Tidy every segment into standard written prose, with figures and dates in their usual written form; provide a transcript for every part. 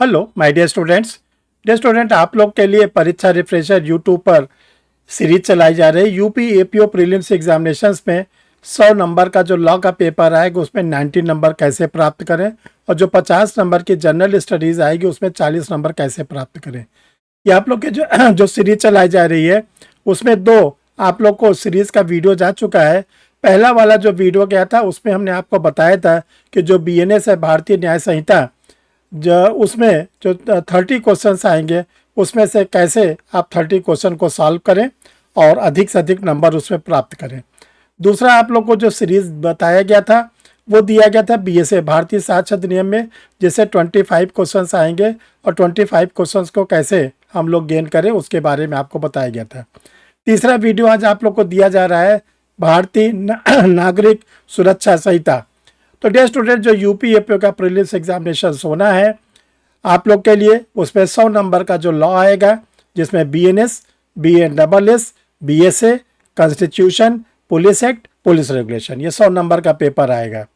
Hello my dear student आप लोग के लिए परीक्षा रिफ्रेशर यूट्यूब पर सीरीज चलाई जा रही है। यूपी एपीओ प्रीलिम्स एग्जामिनेशंस में 100 नंबर का जो लॉ का पेपर आएगा उसमें 90 नंबर कैसे प्राप्त करें और जो 50 नंबर की जनरल स्टडीज आएगी उसमें 40 नंबर कैसे प्राप्त करें। ये आप लोग के जो जो सीरीज चलाई जा रही है उसमें दो आप लोग को सीरीज का वीडियो जा चुका है। पहला वाला जो वीडियो गया था उसमें हमने आपको बताया था कि जो बीएनएस है भारतीय न्याय संहिता जो उसमें जो 30 क्वेश्चंस आएंगे उसमें से कैसे आप 30 क्वेश्चन को सॉल्व करें और अधिक से अधिक नंबर उसमें प्राप्त करें। दूसरा आप लोग को जो सीरीज बताया गया था वो दिया गया था बीएसए भारतीय साक्ष्य अधिनियम में, जिससे 25 क्वेश्चंस आएंगे और 25 क्वेश्चंस को कैसे हम लोग गेन करें उसके बारे में आपको बताया गया था। तीसरा वीडियो आज आप लोग को दिया जा रहा है भारतीय नागरिक सुरक्षा संहिता। तो डियर स्टूडेंट जो यूपी एपीओ का प्रीलिम्स एग्जामिनेशन होना है आप लोग के लिए उसमें 100 नंबर का जो लॉ आएगा जिसमें BNS, BNSS, BSA, constitution, police act, police regulation, ये 100 नंबर का पेपर आएगा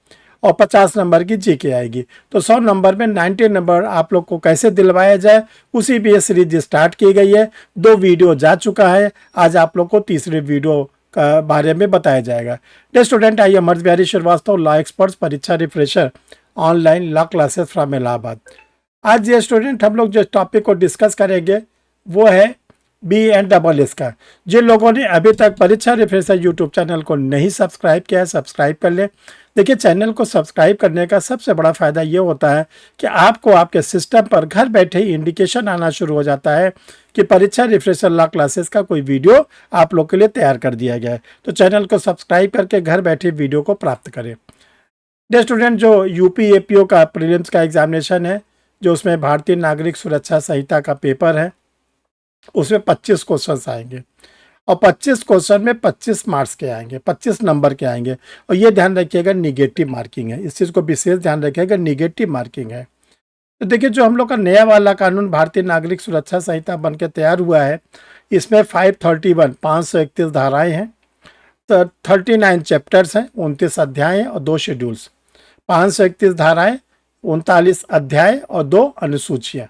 और 50 नंबर की जीके आएगी। तो 100 नंबर में 90 नंबर आप लोग को कैसे दिलवाया जाए उसी पे ये सीरीज स्टार्ट की गई है। 2 वीडियो जा चुका है, आज आप लोग को तीसरे वीडियो का बारे में बताया जाएगा। Dear student I am Harsh Bihari Srivastava, law experts, परीक्षा refresher, online law classes from Allahabad. आज ये स्टूडेंट हम लोग जो टॉपिक को डिस्कस करेंगे वो है BNSS का। जिन लोगों ने अभी तक परीक्षा रिफ्रेशर यूट्यूब चैनल को नहीं सब्सक्राइब किया है सब्सक्राइब कर ले। देखिए चैनल को सब्सक्राइब करने का सबसे बड़ा फ़ायदा ये होता है कि आपको आपके सिस्टम पर घर बैठे ही इंडिकेशन आना शुरू हो जाता है कि परीक्षा रिफ्रेशर लॉ क्लासेस का कोई वीडियो आप लोग के लिए तैयार कर दिया गया है। तो चैनल को सब्सक्राइब करके घर बैठे वीडियो को प्राप्त करें। डियर स्टूडेंट जो यूपी एपीओ का प्रीलिम्स का एग्जामिनेशन है जो उसमें भारतीय नागरिक सुरक्षा संहिता का पेपर है उसमें 25 क्वेश्चन आएंगे और 25 क्वेश्चन में 25 मार्क्स के आएंगे, 25 नंबर के आएंगे। और ये ध्यान रखिएगा निगेटिव मार्किंग है, इस चीज़ को विशेष ध्यान रखिएगा निगेटिव मार्किंग है। तो देखिए जो हम लोग का नया वाला कानून भारतीय नागरिक सुरक्षा संहिता बन के तैयार हुआ है इसमें 531 धाराएं हैं, तो 39 चैप्टर्स हैं, 29 अध्याय हैं और 2 शेड्यूल्स। 531 धाराएं, 39 अध्याय और 2 अनुसूचियाँ।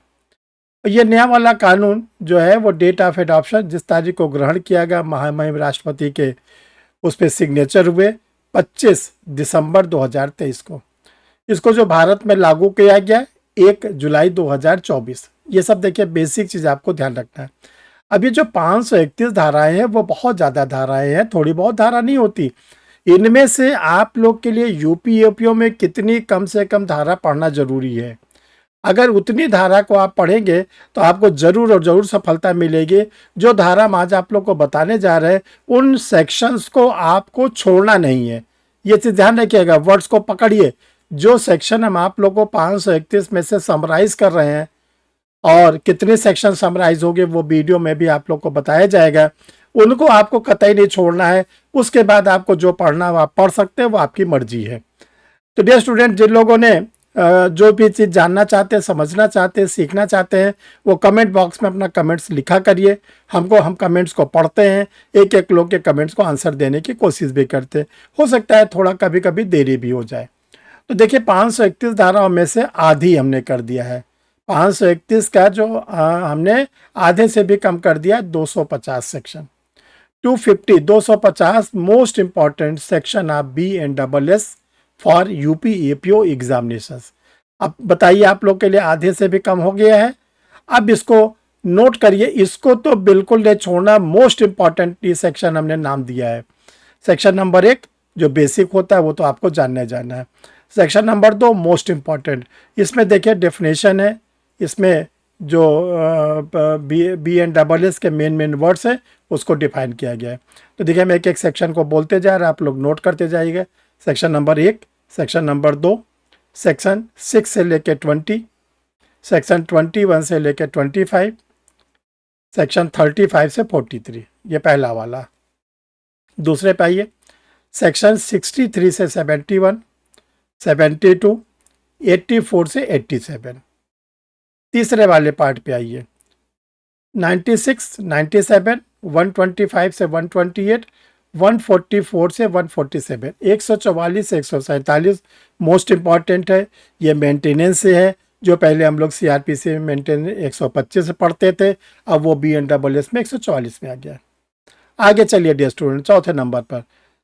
ये नया वाला कानून जो है वो डेट ऑफ एडॉप्शन जिस तारीख को ग्रहण किया गया महामहिम राष्ट्रपति के उस पर सिग्नेचर हुए 25 दिसंबर 2023 को। इसको जो भारत में लागू किया गया 1 जुलाई 2024। ये सब देखिए बेसिक चीज़ आपको ध्यान रखना है। अब ये जो 531 धाराएं हैं वो बहुत ज़्यादा धाराएं हैं, थोड़ी बहुत धारा नहीं होती। इनमें से आप लोग के लिए यूपी एपीओ में कितनी कम से कम धारा पढ़ना जरूरी है। अगर उतनी धारा को आप पढ़ेंगे तो आपको जरूर और जरूर सफलता मिलेगी। जो धारा हम आज आप लोग को बताने जा रहे हैं उन सेक्शंस को आपको छोड़ना नहीं है, ये चीज़ ध्यान रखिएगा। वर्ड्स को पकड़िए। जो सेक्शन हम आप लोग को 531 में से समराइज कर रहे हैं और कितने सेक्शन समराइज होंगे वो वीडियो में भी आप लोग को बताया जाएगा, उनको आपको कतई नहीं छोड़ना है। उसके बाद आपको जो पढ़ना है आप पढ़ सकते हैं, वो आपकी मर्जी है। तो डियर स्टूडेंट जिन लोगों ने जो भी चीज़ जानना चाहते हैं, समझना चाहते हैं, सीखना चाहते हैं वो कमेंट बॉक्स में अपना कमेंट्स लिखा करिए। हम कमेंट्स को पढ़ते हैं, एक एक लोग के कमेंट्स को आंसर देने की कोशिश भी करते हैं। हो सकता है थोड़ा कभी कभी देरी भी हो जाए। तो देखिए 531 धाराओं में से आधी हमने कर दिया है। 531 का जो हमने आधे से भी कम कर दिया 250 section. 250 most important section of BNSS for UP APO examinations. अब बताइए आप लोग के लिए आधे से भी कम हो गया है। अब इसको नोट करिए, इसको तो बिल्कुल नहीं छोड़ना। मोस्ट इंपॉर्टेंट ये सेक्शन हमने नाम दिया है। सेक्शन नंबर 1 जो बेसिक होता है वो तो आपको जानना है। सेक्शन नंबर 2 मोस्ट इंपॉर्टेंट, इसमें देखिए डेफिनेशन है, इसमें जो BNSS के मेन वर्ड्स है उसको डिफाइन किया गया है। तो देखिए हम एक एक सेक्शन को बोलते जा रहे हैं, आप लोग नोट करते जाइएगा। Section number 1, section number 2, section 6 से लेकर 20, सेक्शन 21 से लेकर 25, सेक्शन 35 से 43, ये पहला वाला। दूसरे पे आइए, सेक्शन 63 से 71, 72, 84 से 87। तीसरे वाले पार्ट पे आइए, 96, 97, 125 से 128, 144 से 147, 144 से 147 मोस्ट इंपॉर्टेंट है। ये मेंटेनेंस से है, जो पहले हम लोग CRPC में मेंटेन 125 से पढ़ते थे, अब वो BNSS में 144 में आ गया। आगे चलिए डियर स्टूडेंट, चौथे नंबर पर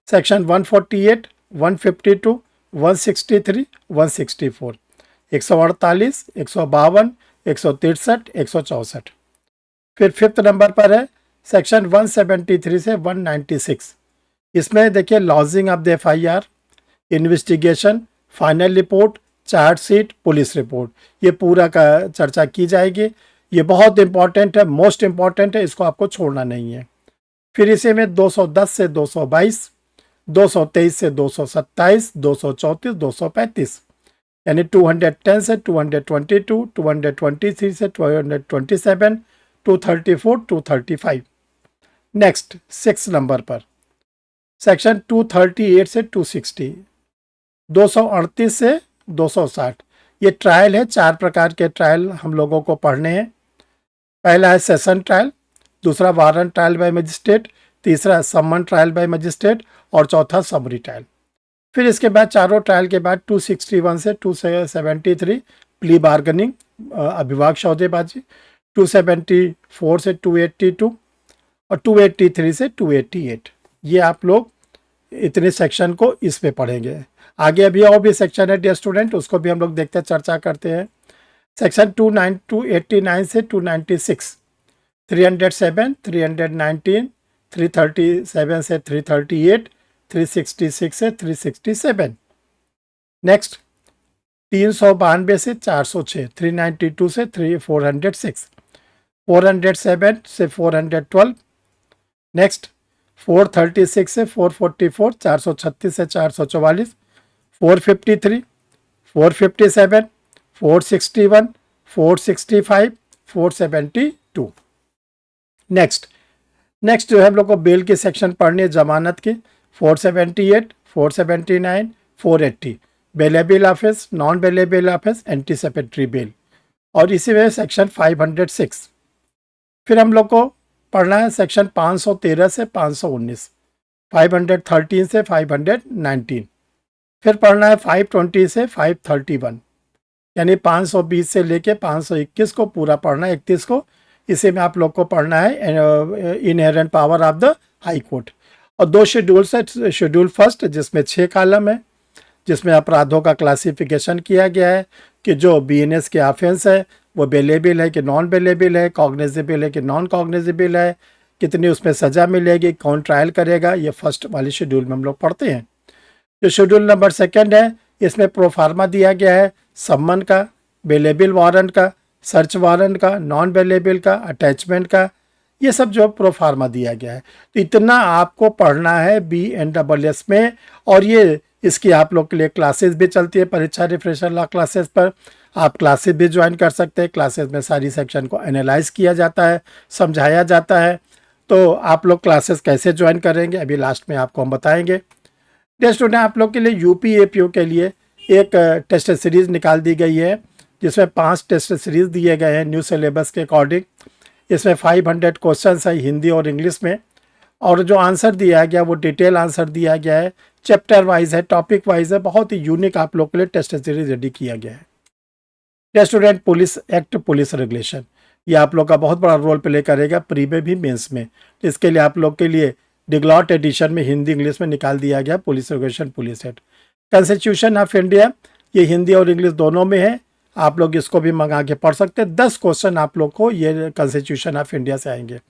सेक्शन 148, 152, 163, 164, 148, 152, 163, 164। फिर फिफ्थ नंबर पर है सेक्शन 173 से 196। इसमें देखिए lodging of the FIR, investigation, final report, chargesheet, police report, ये पूरा का चर्चा की जाएगी। ये बहुत इंपॉर्टेंट है, मोस्ट इंपॉर्टेंट है, इसको आपको छोड़ना नहीं है। फिर इसी में 210 से 222, 223 से 227, 234, 235, यानी 210 से 222, 223 से 227, 234, 235। नेक्स्ट 6 नंबर पर सेक्शन 238 से 260, 238 से 260। ये ट्रायल है, 4 प्रकार के ट्रायल हम लोगों को पढ़ने हैं। पहला है सेशन ट्रायल, दूसरा वारंट ट्रायल बाय मजिस्ट्रेट, तीसरा समन ट्रायल बाय मजिस्ट्रेट और चौथा समरी ट्रायल। फिर इसके बाद चारों ट्रायल के बाद 261 से 273 प्ली बार्गेनिंग, अभिभाग सौदेबाजी, 274 से 282 और 283 से 288। ये आप लोग इतने सेक्शन को इसमें पढ़ेंगे। आगे अभी और भी सेक्शन है डियर स्टूडेंट, उसको भी हम लोग देखते हैं, चर्चा करते हैं। सेक्शन 289 से 296, 307, 319, 337 से 338, 366 से 367। नेक्स्ट 392 से 406, 392 से 406, 407 से 412। नेक्स्ट 436 से 444, 436 से 444, 453, 457, 461, 465, 472। नेक्स्ट जो है हम लोग को बेल की सेक्शन पढ़नी है, जमानत की, 478, 479, 480, bailable office, non bailable office, anticipatory bail, और इसी में सेक्शन 506। फिर हम लोग को पढ़ना है सेक्शन 513 से 519, 513 से 519। फिर पढ़ना है 520 से 531, यानी 520 से लेके 521 को पूरा पढ़ना है, 31 को। इसी में आप लोग को पढ़ना है inherent power of the high court. और 2 शेड्यूल्स है, शेड्यूल फर्स्ट जिसमें 6 कॉलम है, जिसमें अपराधों का क्लासिफिकेशन किया गया है कि जो BNS के ऑफेंस है वो बेलेबल है कि नॉन बेलेबल है, कॉग्निजेबल है कि नॉन कॉग्निजेबल है, कितनी उसमें सज़ा मिलेगी, कौन ट्रायल करेगा, ये फर्स्ट वाले शेड्यूल में हम लोग पढ़ते हैं। जो शेड्यूल नंबर 2 है, इसमें प्रोफार्मा दिया गया है सम्मन का, बेलेबल वारंट का, सर्च वारंट का, नॉन बेलेबल का, अटैचमेंट का, ये सब जो प्रोफार्मा दिया गया है। तो इतना आपको पढ़ना है BNSS में। और ये इसकी आप लोग के लिए क्लासेस भी चलती है, परीक्षा रिफ्रेशर लॉ क्लासेस पर आप क्लासेस भी ज्वाइन कर सकते हैं। क्लासेस में सारी सेक्शन को एनालाइज किया जाता है, समझाया जाता है। तो आप लोग क्लासेस कैसे ज्वाइन करेंगे अभी लास्ट में आपको हम बताएंगे। डियर स्टूडेंट, आप लोग के लिए UP APO के लिए एक टेस्ट सीरीज़ निकाल दी गई है, जिसमें 5 टेस्ट सीरीज़ दिए गए हैं न्यू सिलेबस के अकॉर्डिंग। इसमें 500 क्वेश्चन है हिंदी और इंग्लिश में, और जो आंसर दिया गया वो डिटेल आंसर दिया गया है, चैप्टर वाइज है, टॉपिक वाइज है। बहुत ही यूनिक आप लोग के लिए टेस्ट सीरीज रेडी किया गया है। Dear student, police act, police regulation, ये आप लोग का बहुत बड़ा रोल प्ले करेगा प्री में भी, मेंस में। इसके लिए आप लोग के लिए डिग्लॉट एडिशन में हिंदी इंग्लिश में निकाल दिया गया police regulation, police act. Constitution of India, ये हिंदी और इंग्लिश दोनों में है, आप लोग इसको भी मंगा के पढ़ सकते हैं। 10 क्वेश्चन आप लोग को ये कॉन्स्टिट्यूशन ऑफ इंडिया से आएंगे।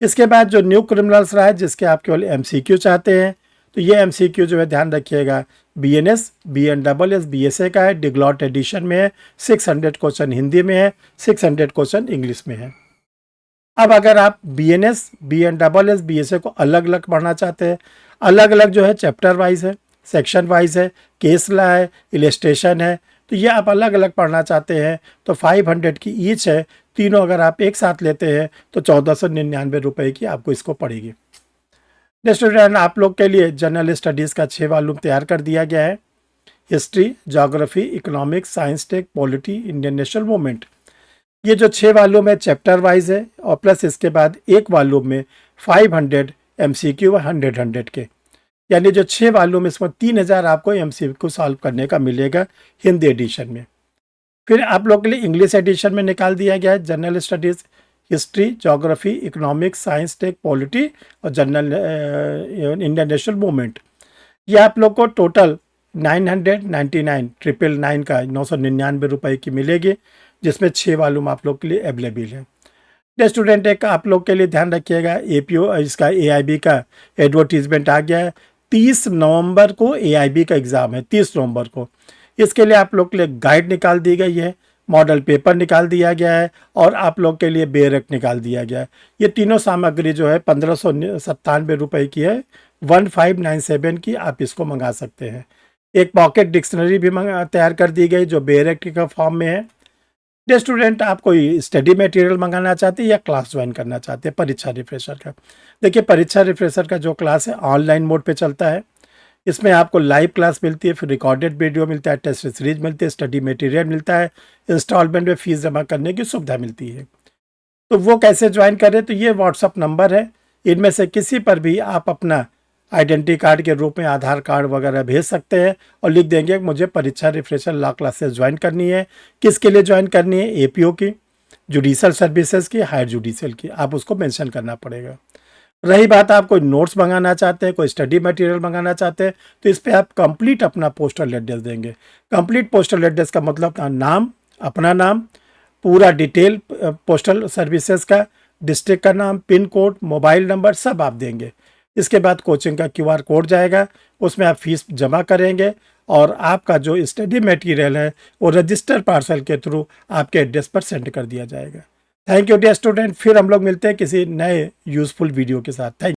इसके बाद जो न्यू क्रिमिनल्स रहा है, जिसके आप केवल MCQ चाहते हैं, तो ये MCQ जो है ध्यान रखिएगा, BNS, BNSS, BSA का है, डिग्लॉट एडिशन में है, 600 क्वेश्चन हिंदी में है, 600 क्वेश्चन इंग्लिश में है। अब अगर आप BNS, BNSS, BSA को अलग अलग पढ़ना चाहते हैं, अलग अलग जो है चैप्टर वाइज है, सेक्शन वाइज है, केस लॉ है, इलस्ट्रेशन है, तो ये आप अलग अलग पढ़ना चाहते हैं तो 500 की ईच है। तीनों अगर आप एक साथ लेते हैं तो 1499 रुपये की आपको इसको पड़ेगी। स्टूडेंट, आप लोग के लिए जनरल स्टडीज़ का 6 वॉल्यूम तैयार कर दिया गया है। History, geography, economics, science, tech, polity, Indian national movement, ये जो 6 वॉल्यूम है चैप्टर वाइज है, और प्लस इसके बाद एक वॉल्यूम में 500 MCQ 100 के, यानी जो 6 वॉल्यूम इसमें 3000 आपको MCQ सॉल्व करने का मिलेगा हिंदी एडिशन में। फिर आप लोग के लिए इंग्लिश एडिशन में निकाल दिया गया है general studies, history, geography, economics, science, tech, polity और जनरल इंडियन नेशनल मूवमेंट। ये आप लोग को टोटल 999 999 का 999 रुपये की मिलेगी, जिसमें 6 वॉल्यूम आप लोग के लिए अवेलेबल है। ये स्टूडेंट एक आप लोग के लिए ध्यान रखिएगा, एपीओ इसका एआईबी का एडवर्टीजमेंट आ गया है। 30 नवंबर को एआईबी का एग्ज़ाम है, 30 नवंबर को। इसके लिए आप लोग के लिए गाइड निकाल दी गई है, मॉडल पेपर निकाल दिया गया है और आप लोग के लिए बेरक निकाल दिया गया है। ये तीनों सामग्री जो है 1597 रुपये की है, 1597 की आप इसको मंगा सकते हैं। एक पॉकेट डिक्शनरी भी तैयार कर दी गई जो बेरक का फॉर्म में है। जो स्टूडेंट आप कोई स्टडी मटेरियल मंगाना चाहते हैं या क्लास ज्वाइन करना चाहते हैं परीक्षा रिफ्रेशर का, देखिए परीक्षा रिफ्रेशर का जो क्लास है ऑनलाइन मोड पे चलता है। इसमें आपको लाइव क्लास मिलती है, फिर रिकॉर्डेड वीडियो मिलता है, टेस्ट सीरीज मिलती है, स्टडी मटेरियल मिलता है, इंस्टॉलमेंट में फीस जमा करने की सुविधा मिलती है। तो वो कैसे ज्वाइन करें, तो ये व्हाट्सअप नंबर है, इनमें से किसी पर भी आप अपना आइडेंटिटी कार्ड के रूप में आधार कार्ड वगैरह भेज सकते हैं और लिख देंगे मुझे परीक्षा रिफ्रेशर लॉ क्लासेस ज्वाइन करनी है। किसके लिए ज्वाइन करनी है, एपीओ की, जुडिशल सर्विसेज की, हायर जुडिशल की, आप उसको मेंशन करना पड़ेगा। रही बात आप कोई नोट्स मंगाना चाहते हैं, कोई स्टडी मटेरियल मंगाना चाहते हैं, तो इस पर आप कंप्लीट अपना पोस्टल एड्रेस देंगे। कंप्लीट पोस्टल एड्रेस का मतलब नाम, अपना नाम, पूरा डिटेल पोस्टल सर्विसेज का, डिस्ट्रिक्ट का नाम, पिन कोड, मोबाइल नंबर सब आप देंगे। इसके बाद कोचिंग का क्यूआर कोड जाएगा, उसमें आप फीस जमा करेंगे और आपका जो स्टडी मटेरियल है वो रजिस्टर पार्सल के थ्रू आपके एड्रेस पर सेंड कर दिया जाएगा। थैंक यू डियर स्टूडेंट, फिर हम लोग मिलते हैं किसी नए यूजफुल वीडियो के साथ। थैंक